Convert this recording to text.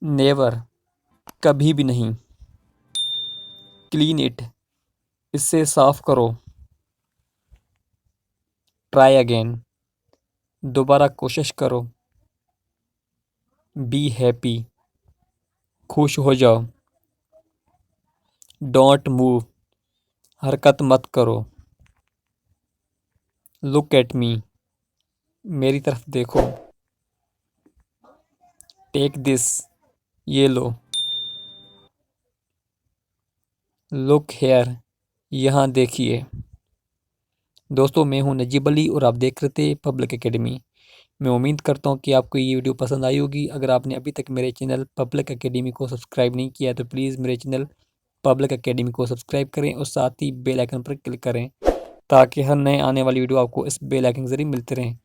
Never, कभी भी नहीं। क्लीन इट, इसे साफ करो। ट्राई अगेन, दोबारा कोशिश करो। बी हैप्पी, खुश हो जाओ। डोंट मूव, हरकत मत करो। लुक एट मी, मेरी तरफ देखो। टेक दिस, ये लो। लुक हेयर, यहाँ देखिए। दोस्तों, मैं हूं नजीब अली और आप देख रहे थे पब्लिक एकेडमी। मैं उम्मीद करता हूं कि आपको ये वीडियो पसंद आई होगी। अगर आपने अभी तक मेरे चैनल पब्लिक एकेडमी को सब्सक्राइब नहीं किया है तो प्लीज़ मेरे चैनल पब्लिक एकेडमी को सब्सक्राइब करें और साथ ही बेल आइकन पर क्लिक करें ताकि हर नए आने वाली वीडियो आपको इस बेल आइकन के जरिए मिलते रहें।